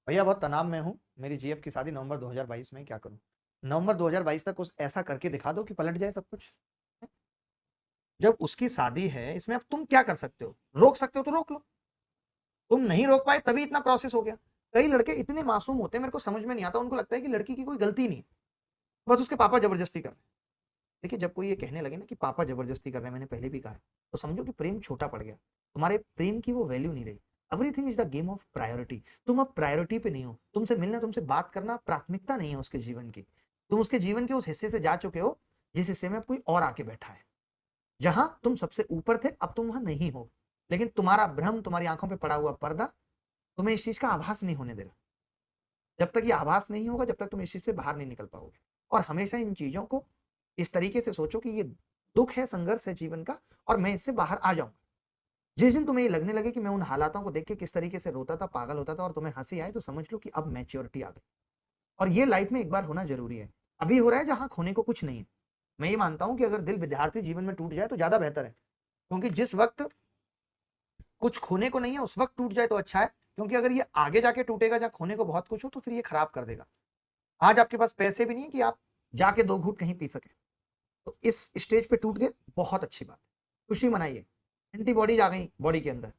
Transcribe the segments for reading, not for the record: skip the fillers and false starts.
भैया बहुत तनाव में हूँ, मेरी जीएफ की शादी नवंबर 2022 में, क्या करूँ? नवंबर 2022 तक कुछ ऐसा करके दिखा दो कि पलट जाए सब कुछ। जब उसकी शादी है, इसमें अब तुम क्या कर सकते हो? रोक सकते हो तो रोक लो। तुम नहीं रोक पाए तभी इतना प्रोसेस हो गया। कई लड़के इतने मासूम होते हैं, मेरे को समझ में नहीं आता, उनको लगता है कि लड़की की कोई गलती नहीं है, बस उसके पापा जबरदस्ती कर रहे हैं। देखिए, जब कोई ये कहने लगे ना कि पापा जबरदस्ती कर रहे हैं, मैंने पहले भी कहा है, तो समझो कि प्रेम छोटा पड़ गया। तुम्हारे प्रेम की वो वैल्यू नहीं रही। Everything is the game of priority. तुम अब प्रायोरिटी पे नहीं हो। तुमसे मिलना, तुमसे बात करना प्राथमिकता नहीं है उसके जीवन की। तुम उसके जीवन के उस हिस्से से जा चुके हो जिस हिस्से में अब कोई और आके बैठा है। जहां तुम सबसे ऊपर थे, अब तुम वहां नहीं हो। लेकिन तुम्हारा भ्रम, तुम्हारी आंखों पे पड़ा हुआ पर्दा तुम्हें इस चीज का आभास नहीं होने दे रहा। जब तक ये आभास नहीं होगा, जब तक तुम इस चीज से बाहर नहीं निकल पाओगे। और हमेशा इन चीजों को इस तरीके से सोचो कि ये दुख है, संघर्ष है जीवन का, और मैं इससे बाहर आ जाऊंगा। जिस दिन तुम्हें ये लगने लगे कि मैं उन हालातों को देख के किस तरीके से रोता था, पागल होता था, और तुम्हें हंसी आए, तो समझ लो कि अब मैच्योरिटी आ गई। और ये लाइफ में एक बार होना जरूरी है। अभी हो रहा है जहां खोने को कुछ नहीं है। मैं ये मानता हूं कि अगर दिल विद्यार्थी जीवन में टूट जाए तो ज्यादा बेहतर है, क्योंकि जिस वक्त कुछ खोने को नहीं है उस वक्त टूट जाए तो अच्छा है। क्योंकि अगर ये आगे जाके टूटेगा जहां खोने को बहुत कुछ हो, तो फिर ये खराब कर देगा। आज आपके पास पैसे भी नहीं है कि आप जाके दो घूट कहीं पी सके, तो इस स्टेज पे टूट गए, बहुत अच्छी बात है, खुशी मनाइए। एंटीबॉडीज आ गई बॉडी के अंदर।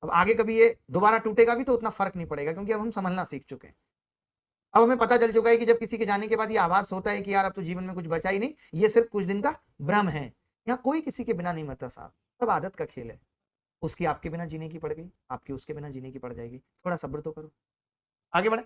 अब आगे कभी ये दोबारा टूटेगा भी तो उतना फर्क नहीं पड़ेगा, क्योंकि अब हम संभलना सीख चुके हैं। अब हमें पता चल चुका है कि जब किसी के जाने के बाद ये आभास होता है कि यार अब तो जीवन में कुछ बचा ही नहीं, ये सिर्फ कुछ दिन का भ्रम है। यहाँ कोई किसी के बिना नहीं मरता साहब, सब आदत का खेल है। उसकी आपके बिना जीने की पड़ गई, आपकी उसके बिना जीने की पड़ जाएगी। थोड़ा सब्र तो करो, आगे बढ़े।